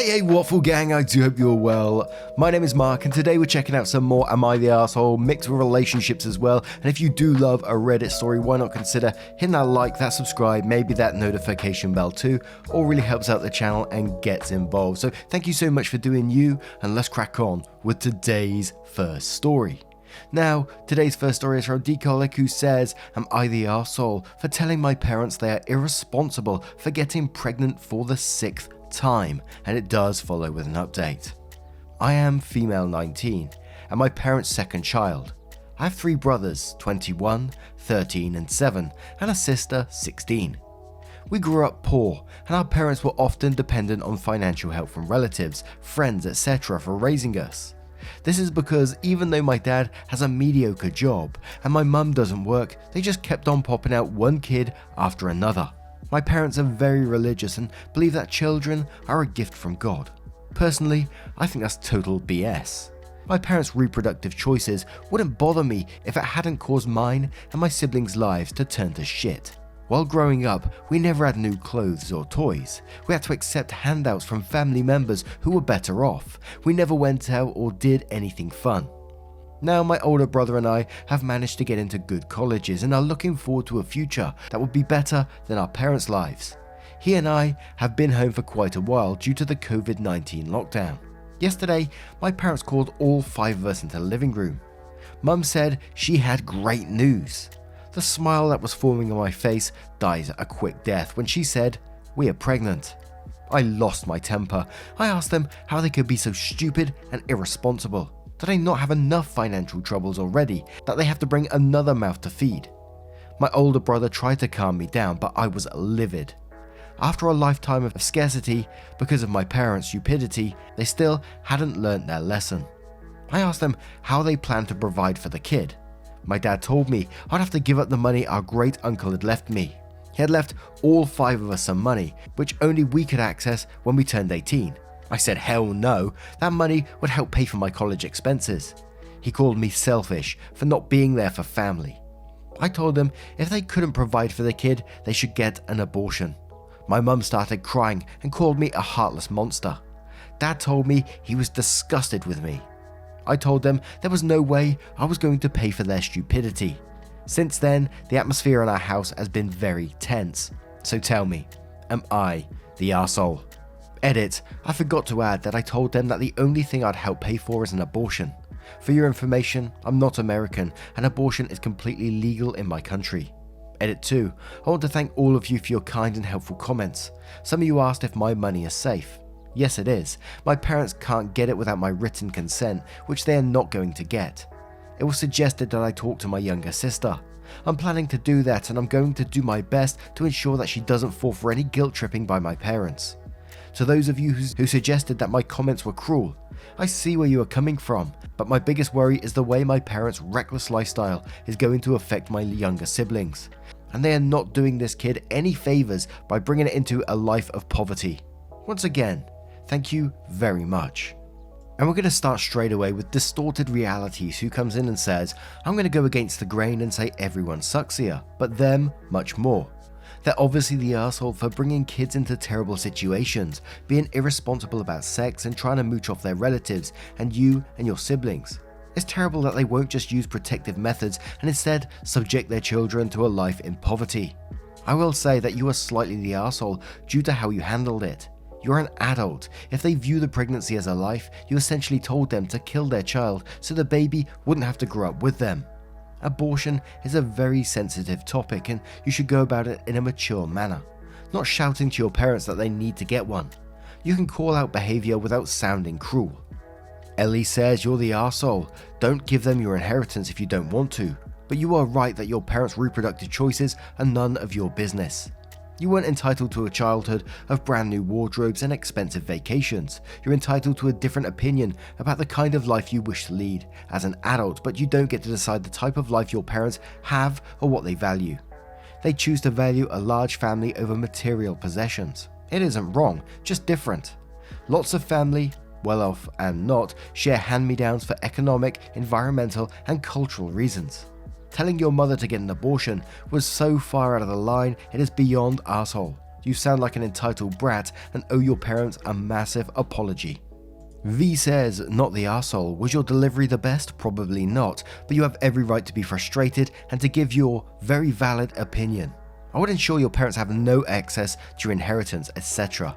Hey, Waffle Gang, I do hope you're well. My name is Mark, and today we're checking out some more Am I the Arsehole, mixed with relationships as well. And if you do love a Reddit story, why not consider hitting that like, that subscribe, maybe that notification bell too. All really helps out the channel and gets involved. So thank you so much for doing you, and let's crack on with today's first story. Now, today's first story is from Decolic, who says, Am I the arsehole for telling my parents they are irresponsible for getting pregnant for the 6th time? And it does follow with an update. I am female 19 and my parents' second child. I have 3 brothers, 21, 13 and 7, and a sister, 16. We grew up poor, and our parents were often dependent on financial help from relatives, friends, etc. for raising us. This is because even though my dad has a mediocre job and my mum doesn't work, they just kept on popping out one kid after another. My parents are very religious and believe that children are a gift from God. Personally, I think that's total BS. My parents' reproductive choices wouldn't bother me if it hadn't caused mine and my siblings' lives to turn to shit. While growing up, we never had new clothes or toys. We had to accept handouts from family members who were better off. We never went out or did anything fun. Now my older brother and I have managed to get into good colleges and are looking forward to a future that would be better than our parents' lives. He and I have been home for quite a while due to the COVID-19 lockdown. Yesterday, my parents called all 5 of us into the living room. Mum said she had great news. The smile that was forming on my face died a quick death when she said, "We are pregnant." I lost my temper. I asked them how they could be so stupid and irresponsible. Do they not have enough financial troubles already that they have to bring another mouth to feed? My older brother tried to calm me down, but I was livid. After a lifetime of scarcity because of my parents' stupidity, they still hadn't learnt their lesson. I asked them how they planned to provide for the kid. My dad told me I'd have to give up the money our great uncle had left me. He had left all 5 of us some money, which only we could access when we turned 18. I said hell no, that money would help pay for my college expenses. He called me selfish for not being there for family. I told them if they couldn't provide for the kid, they should get an abortion. My mum started crying and called me a heartless monster. Dad told me he was disgusted with me. I told them there was no way I was going to pay for their stupidity. Since then, the atmosphere in our house has been very tense. So tell me, am I the arsehole? Edit, I forgot to add that I told them that the only thing I'd help pay for is an abortion. For your information, I'm not American and abortion is completely legal in my country. Edit 2, I want to thank all of you for your kind and helpful comments. Some of you asked if my money is safe. Yes, it is. My parents can't get it without my written consent, which they are not going to get. It was suggested that I talk to my younger sister. I'm planning to do that, and I'm going to do my best to ensure that she doesn't fall for any guilt tripping by my parents. To those of you who suggested that my comments were cruel, I see where you are coming from, but my biggest worry is the way my parents' reckless lifestyle is going to affect my younger siblings. And they are not doing this kid any favors by bringing it into a life of poverty. Once again, thank you very much. And we're going to start straight away with Distorted Realities, who comes in and says, I'm going to go against the grain and say everyone sucks here, but them much more. They're obviously the arsehole for bringing kids into terrible situations, being irresponsible about sex and trying to mooch off their relatives and you and your siblings. It's terrible that they won't just use protective methods and instead subject their children to a life in poverty. I will say that you are slightly the arsehole due to how you handled it. You're an adult. If they view the pregnancy as a life, you essentially told them to kill their child so the baby wouldn't have to grow up with them. Abortion is a very sensitive topic and you should go about it in a mature manner, not shouting to your parents that they need to get one. You can call out behavior without sounding cruel. Ellie says you're the arsehole. Don't give them your inheritance if you don't want to, but you are right that your parents' reproductive choices are none of your business. You weren't entitled to a childhood of brand new wardrobes and expensive vacations. You're entitled to a different opinion about the kind of life you wish to lead as an adult, but you don't get to decide the type of life your parents have or what they value. They choose to value a large family over material possessions. It isn't wrong, just different. Lots of family, well off and not, share hand-me-downs for economic, environmental and cultural reasons. Telling your mother to get an abortion was so far out of the line, it is beyond arsehole. You sound like an entitled brat and owe your parents a massive apology. V says, not the arsehole. Was your delivery the best? Probably not, but you have every right to be frustrated and to give your very valid opinion. I would ensure your parents have no access to your inheritance, etc.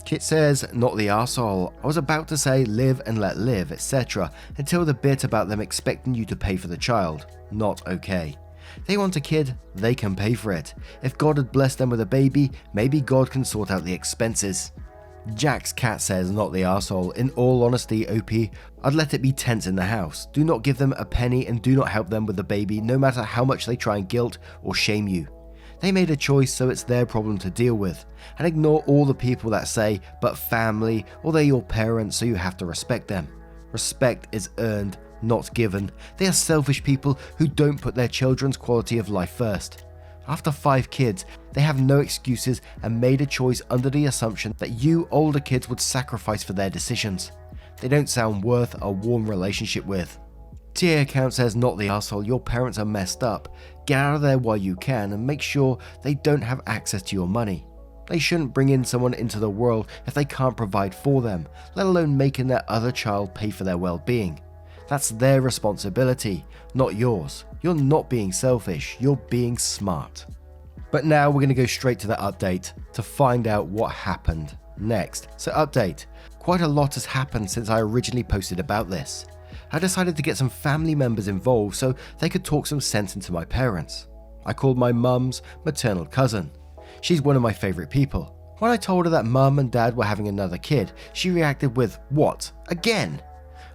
Kit says, not the arsehole. I was about to say live and let live, etc. until the bit about them expecting you to pay for the child. Not okay. They want a kid, they can pay for it. If God had blessed them with a baby, maybe God can sort out the expenses. Jack's cat says, not the arsehole. In all honesty, OP, I'd let it be tense in the house. Do not give them a penny and do not help them with the baby, no matter how much they try and guilt or shame you. They made a choice, so it's their problem to deal with. And ignore all the people that say, but family, or they're your parents, so you have to respect them. Respect is earned, not given. They are selfish people who don't put their children's quality of life first. After 5 kids, they have no excuses and made a choice under the assumption that you older kids would sacrifice for their decisions. They don't sound worth a warm relationship with. TA account says, not the arsehole. Your parents are messed up. Get out of there while you can and make sure they don't have access to your money. They shouldn't bring in someone into the world if they can't provide for them, let alone making their other child pay for their well-being. That's their responsibility, not yours. You're not being selfish, you're being smart. But now we're going to go straight to the update to find out what happened next. So update, quite a lot has happened since I originally posted about this. I decided to get some family members involved so they could talk some sense into my parents. I called my mum's maternal cousin. She's one of my favourite people. When I told her that mum and dad were having another kid, she reacted with, what? Again?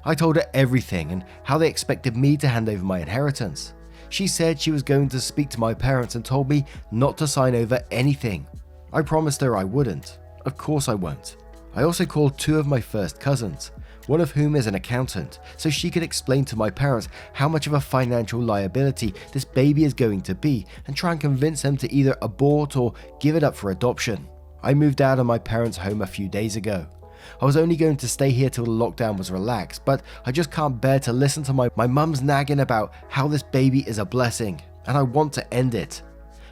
I told her everything and how they expected me to hand over my inheritance. She said she was going to speak to my parents and told me not to sign over anything. I promised her I wouldn't. Of course I won't. I also called 2 of my first cousins, one of whom is an accountant, so she could explain to my parents how much of a financial liability this baby is going to be and try and convince them to either abort or give it up for adoption. I moved out of my parents' home a few days ago. I was only going to stay here till the lockdown was relaxed, but I just can't bear to listen to my mum's nagging about how this baby is a blessing, and I want to end it.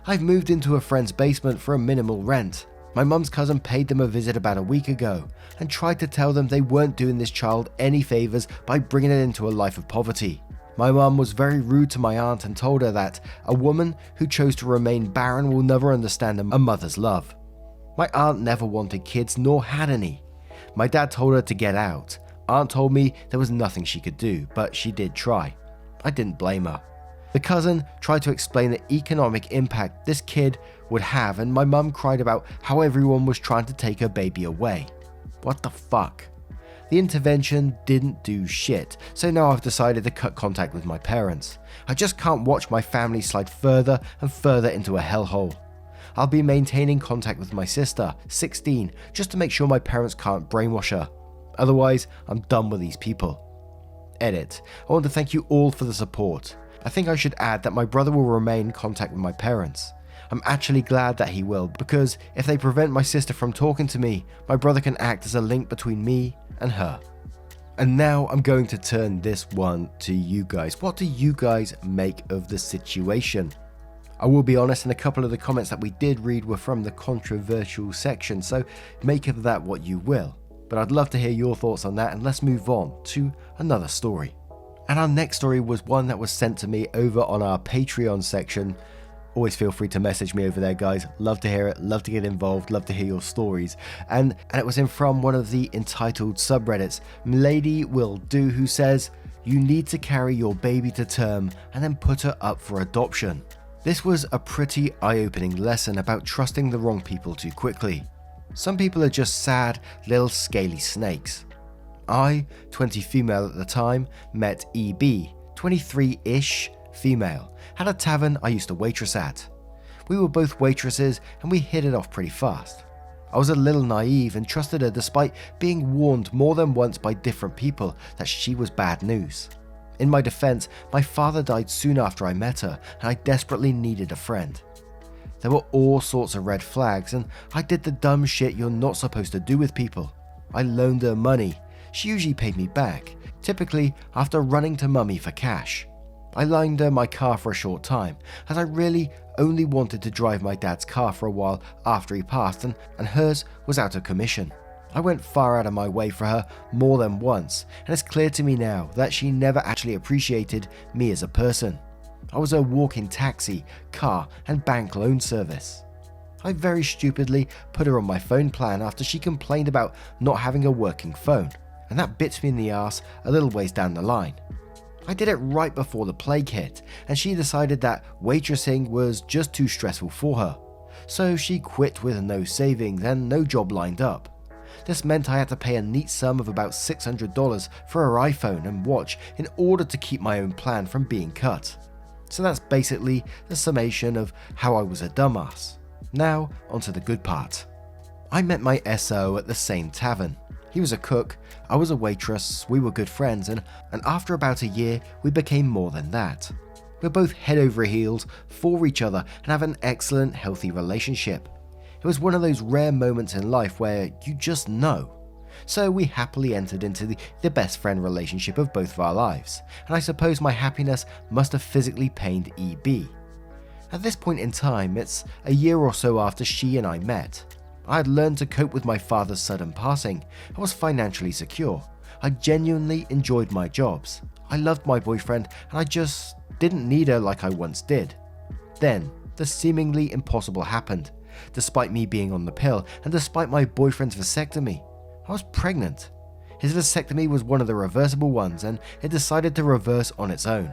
I've moved into a friend's basement for a minimal rent. My mum's cousin paid them a visit about a week ago, and tried to tell them they weren't doing this child any favours by bringing it into a life of poverty. My mum was very rude to my aunt and told her that a woman who chose to remain barren will never understand a mother's love. My aunt never wanted kids nor had any. My dad told her to get out. Aunt told me there was nothing she could do, but she did try. I didn't blame her. The cousin tried to explain the economic impact this kid would have, and my mum cried about how everyone was trying to take her baby away. What the fuck? The intervention didn't do shit, so now I've decided to cut contact with my parents. I just can't watch my family slide further and further into a hellhole. I'll be maintaining contact with my sister, 16, just to make sure my parents can't brainwash her. Otherwise, I'm done with these people. Edit. I want to thank you all for the support. I think I should add that my brother will remain in contact with my parents. I'm actually glad that he will, because if they prevent my sister from talking to me, my brother can act as a link between me and her. And now I'm going to turn this one to you guys. What do you guys make of the situation? I will be honest, and a couple of the comments that we did read were from the controversial section, so make of that what you will. But I'd love to hear your thoughts on that, and let's move on to another story. And our next story was one that was sent to me over on our Patreon section. Always feel free to message me over there, guys. Love to hear it, love to get involved, love to hear your stories. And it was in from one of the entitled subreddits, Mlady Will Do, who says, you need to carry your baby to term and then put her up for adoption. This was a pretty eye-opening lesson about trusting the wrong people too quickly. Some people are just sad little scaly snakes. I, 20 female at the time, met EB, 23-ish female, at a tavern I used to waitress at. We were both waitresses and we hit it off pretty fast. I was a little naive and trusted her despite being warned more than once by different people that she was bad news. In my defense, my father died soon after I met her and I desperately needed a friend. There were all sorts of red flags and I did the dumb shit you're not supposed to do with people. I loaned her money. She usually paid me back, typically after running to mummy for cash. I loaned her my car for a short time, as I really only wanted to drive my dad's car for a while after he passed, and hers was out of commission. I went far out of my way for her more than once, and it's clear to me now that she never actually appreciated me as a person. I was her walking taxi, car, and bank loan service. I very stupidly put her on my phone plan after she complained about not having a working phone, and that bit me in the arse a little ways down the line. I did it right before the plague hit, and she decided that waitressing was just too stressful for her. So she quit with no savings and no job lined up. This meant I had to pay a neat sum of about $600 for her iPhone and watch in order to keep my own plan from being cut. So that's basically the summation of how I was a dumbass. Now, onto the good part. I met my SO at the same tavern. He was a cook, I was a waitress, we were good friends, and after about a year, we became more than that. We're both head over heels for each other and have an excellent, healthy relationship. It was one of those rare moments in life where you just know. So we happily entered into the best friend relationship of both of our lives, and I suppose my happiness must have physically pained EB. At this point in time, it's a year or so after she and I met. I had learned to cope with my father's sudden passing. I was financially secure. I genuinely enjoyed my jobs. I loved my boyfriend, and I just didn't need her like I once did. Then, the seemingly impossible happened. Despite me being on the pill, and despite my boyfriend's vasectomy, I was pregnant. His vasectomy was one of the reversible ones, and it decided to reverse on its own.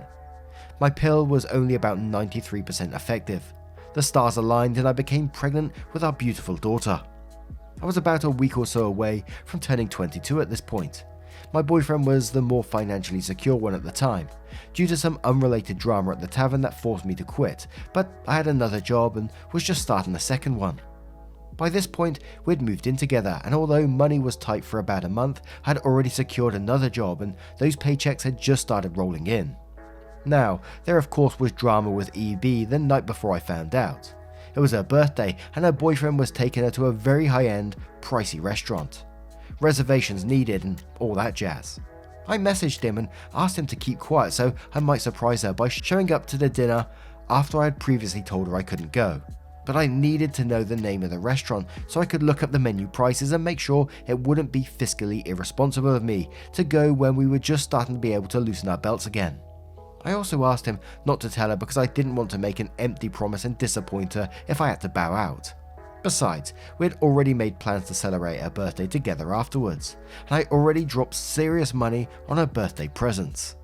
My pill was only about 93% effective. The stars aligned and I became pregnant with our beautiful daughter. I was about a week or so away from turning 22 at this point. My boyfriend was the more financially secure one at the time, due to some unrelated drama at the tavern that forced me to quit, but I had another job and was just starting the second one. By this point, we'd moved in together, and although money was tight for about a month, I had already secured another job and those paychecks had just started rolling in. Now, there of course was drama with EB the night before I found out. It was her birthday and her boyfriend was taking her to a very high-end, pricey restaurant. Reservations needed and all that jazz. I messaged him and asked him to keep quiet so I might surprise her by showing up to the dinner after I had previously told her I couldn't go. But I needed to know the name of the restaurant so I could look up the menu prices and make sure it wouldn't be fiscally irresponsible of me to go when we were just starting to be able to loosen our belts again. I also asked him not to tell her because I didn't want to make an empty promise and disappoint her if I had to bow out. Besides, we had already made plans to celebrate her birthday together afterwards, and I already dropped serious money on her birthday presents.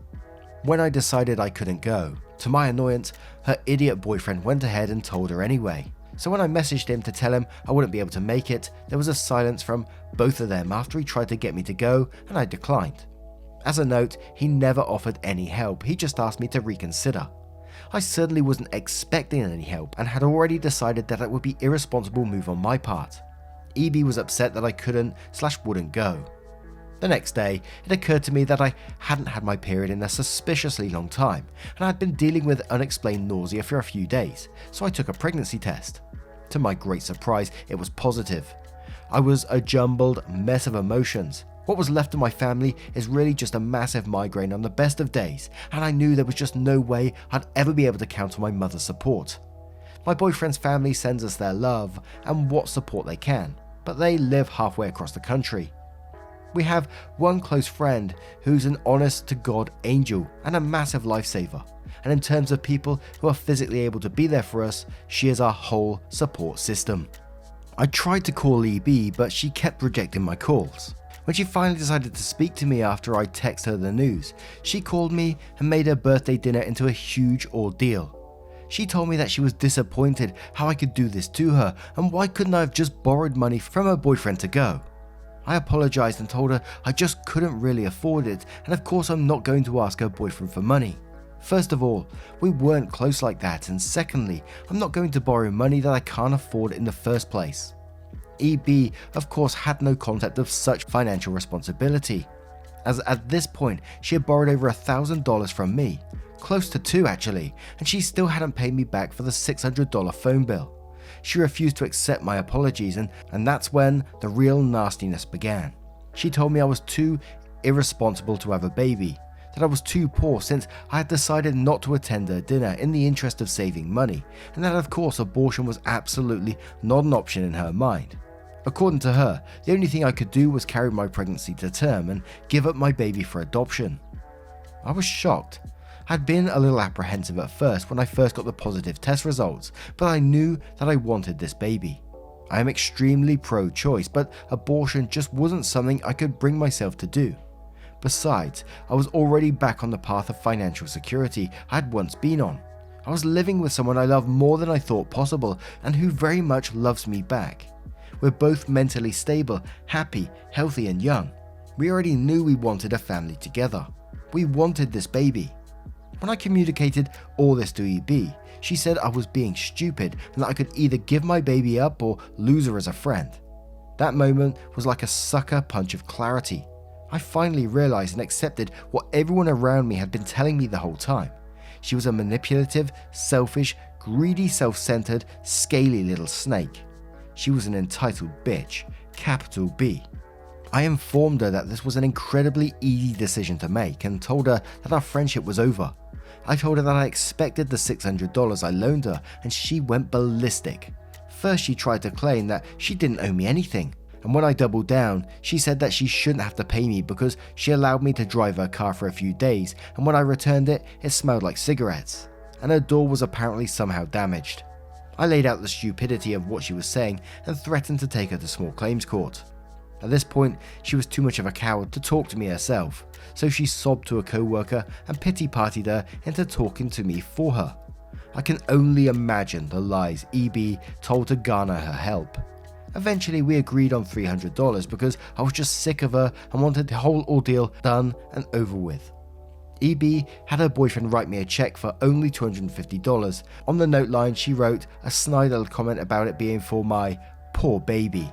When I decided I couldn't go, to my annoyance, her idiot boyfriend went ahead and told her anyway. So when I messaged him to tell him I wouldn't be able to make it, there was a silence from both of them after he tried to get me to go, and I declined. As a note, he never offered any help, he just asked me to reconsider. I certainly wasn't expecting any help and had already decided that it would be an irresponsible move on my part. EB was upset that I couldn't/wouldn't go. The next day, it occurred to me that I hadn't had my period in a suspiciously long time, and I had been dealing with unexplained nausea for a few days, so I took a pregnancy test. To my great surprise, it was positive. I was a jumbled mess of emotions. What was left of my family is really just a massive migraine on the best of days, and I knew there was just no way I'd ever be able to count on my mother's support. My boyfriend's family sends us their love and what support they can, but they live halfway across the country. We have one close friend who's an honest-to-God angel and a massive lifesaver, and in terms of people who are physically able to be there for us, she is our whole support system. I tried to call EB, but she kept rejecting my calls. When she finally decided to speak to me after I texted her the news, she called me and made her birthday dinner into a huge ordeal. She told me that she was disappointed how I could do this to her and why couldn't I have just borrowed money from her boyfriend to go. I apologized and told her I just couldn't really afford it, and of course I'm not going to ask her boyfriend for money. First of all, we weren't close like that, and secondly, I'm not going to borrow money that I can't afford in the first place. EB, of course, had no concept of such financial responsibility, as at this point she had borrowed over $1,000 from me, close to $2 actually, and she still hadn't paid me back for the $600 phone bill. She refused to accept my apologies, and that's when the real nastiness began. She told me I was too irresponsible to have a baby, that I was too poor since I had decided not to attend her dinner in the interest of saving money, and that of course abortion was absolutely not an option in her mind. According to her, the only thing I could do was carry my pregnancy to term and give up my baby for adoption. I was shocked. I'd been a little apprehensive at first when I first got the positive test results, but I knew that I wanted this baby. I am extremely pro-choice, but abortion just wasn't something I could bring myself to do. Besides, I was already back on the path of financial security I had once been on. I was living with someone I loved more than I thought possible and who very much loves me back. We're both mentally stable, happy, healthy and young. We already knew we wanted a family together. We wanted this baby. When I communicated all this to EB, she said I was being stupid and that I could either give my baby up or lose her as a friend. That moment was like a sucker punch of clarity. I finally realized and accepted what everyone around me had been telling me the whole time. She was a manipulative, selfish, greedy, self-centered, scaly little snake. She was an entitled bitch, capital B. I informed her that this was an incredibly easy decision to make and told her that our friendship was over. I told her that I expected the $600 I loaned her and she went ballistic. First she tried to claim that she didn't owe me anything, and when I doubled down, she said that she shouldn't have to pay me because she allowed me to drive her car for a few days, and when I returned it, it smelled like cigarettes, and her door was apparently somehow damaged. I laid out the stupidity of what she was saying and threatened to take her to small claims court. At this point, she was too much of a coward to talk to me herself, so she sobbed to a co-worker and pity-partied her into talking to me for her. I can only imagine the lies EB told to garner her help. Eventually we agreed on $300 because I was just sick of her and wanted the whole ordeal done and over with. EB had her boyfriend write me a check for only $250. On the note line she wrote a snide little comment about it being for my poor baby.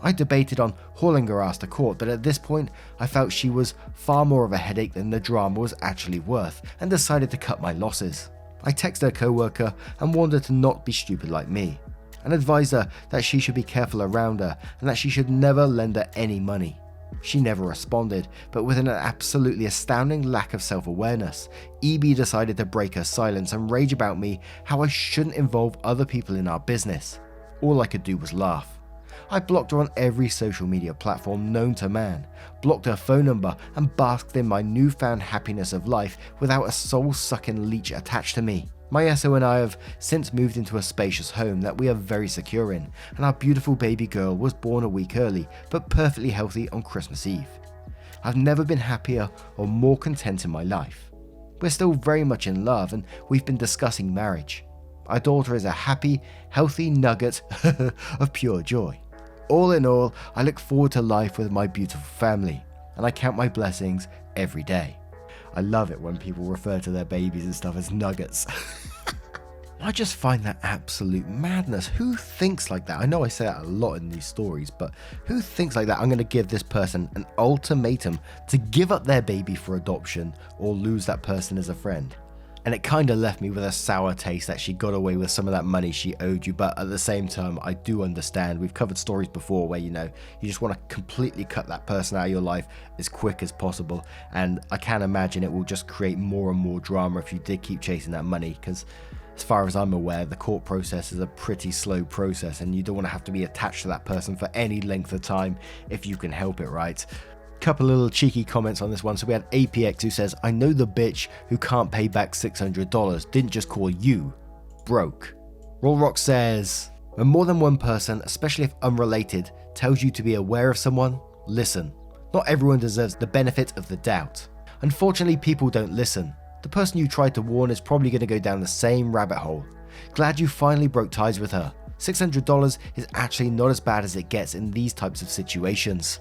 I debated on hauling her ass to court, but at this point I felt she was far more of a headache than the drama was actually worth and decided to cut my losses. I texted her co-worker and warned her to not be stupid like me, and advised her that she should be careful around her and that she should never lend her any money. She never responded, but with an absolutely astounding lack of self-awareness, EB decided to break her silence and rage about me how I shouldn't involve other people in our business. All I could do was laugh. I blocked her on every social media platform known to man, blocked her phone number and basked in my newfound happiness of life without a soul-sucking leech attached to me. My SO and I have since moved into a spacious home that we are very secure in, and our beautiful baby girl was born a week early, but perfectly healthy on Christmas Eve. I've never been happier or more content in my life. We're still very much in love and we've been discussing marriage. Our daughter is a happy, healthy nugget of pure joy. All in all, I look forward to life with my beautiful family, and I count my blessings every day. I love it when people refer to their babies and stuff as nuggets. I just find that absolute madness. Who thinks like that? I know I say that a lot in these stories, but who thinks like that? I'm going to give this person an ultimatum to give up their baby for adoption or lose that person as a friend. And it kind of left me with a sour taste that she got away with some of that money she owed you, but at the same time, I do understand. We've covered stories before where, you just want to completely cut that person out of your life as quick as possible, and I can't imagine it will just create more and more drama if you did keep chasing that money, because as far as I'm aware, the court process is a pretty slow process, and you don't want to have to be attached to that person for any length of time if you can help it, right? Couple little cheeky comments on this one. So we had APX who says, I know the bitch who can't pay back $600 didn't just call you broke. Rollrock says, when more than one person, especially if unrelated, tells you to be aware of someone, listen. Not everyone deserves the benefit of the doubt. Unfortunately, people don't listen. The person you tried to warn is probably going to go down the same rabbit hole. Glad you finally broke ties with her. $600 is actually not as bad as it gets in these types of situations.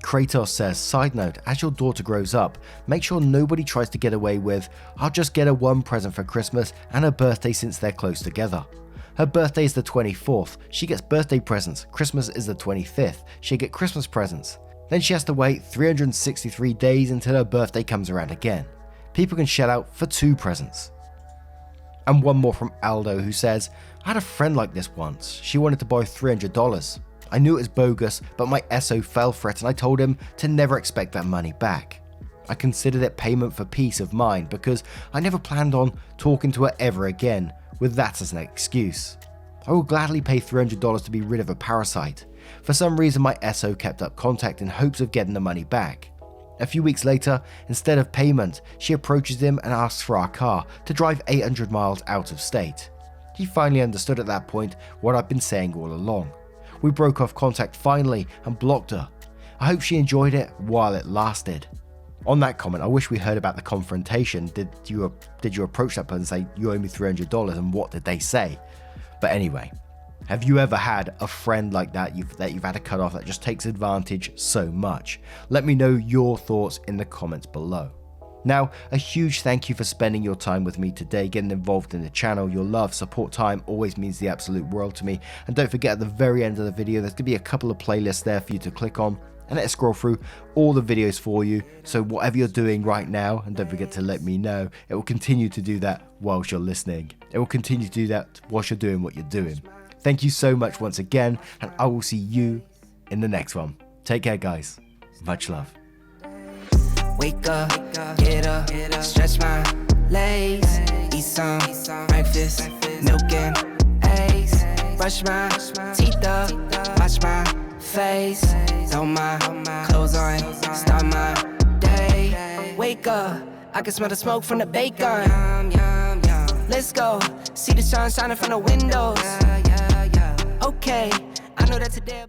Kratos says, side note, as your daughter grows up, make sure nobody tries to get away with, I'll just get her one present for Christmas and her birthday since they're close together. Her birthday is the 24th, she gets birthday presents, Christmas is the 25th, she'll get Christmas presents. Then she has to wait 363 days until her birthday comes around again. People can shell out for 2 presents. And one more from Aldo who says, I had a friend like this once, she wanted to borrow $300. I knew it was bogus, but my SO fell for it and I told him to never expect that money back. I considered it payment for peace of mind because I never planned on talking to her ever again, with that as an excuse. I will gladly pay $300 to be rid of a parasite. For some reason my SO kept up contact in hopes of getting the money back. A few weeks later, instead of payment, she approaches him and asks for our car to drive 800 miles out of state. He finally understood at that point what I'd been saying all along. We broke off contact finally and blocked her. I hope she enjoyed it while it lasted. On that comment, I wish we heard about the confrontation. Did you approach that person and say, you owe me $300, and what did they say? But anyway, have you ever had a friend like that you've had to cut off that just takes advantage so much? Let me know your thoughts in the comments below. Now, a huge thank you for spending your time with me today, getting involved in the channel. Your love, support, time always means the absolute world to me. And don't forget, at the very end of the video, there's going to be a couple of playlists there for you to click on, and let's scroll through all the videos for you. So whatever you're doing right now, and don't forget to let me know, it will continue to do that whilst you're listening. It will continue to do that whilst you're doing what you're doing. Thank you so much once again, and I will see you in the next one. Take care, guys. Much love. Wake up, get up, stretch my legs, eat some breakfast, milk and eggs, brush my teeth up, wash my face, throw my clothes on, start my day. Wake up, I can smell the smoke from the bacon. Let's go, see the sun shining from the windows. Okay, I know that today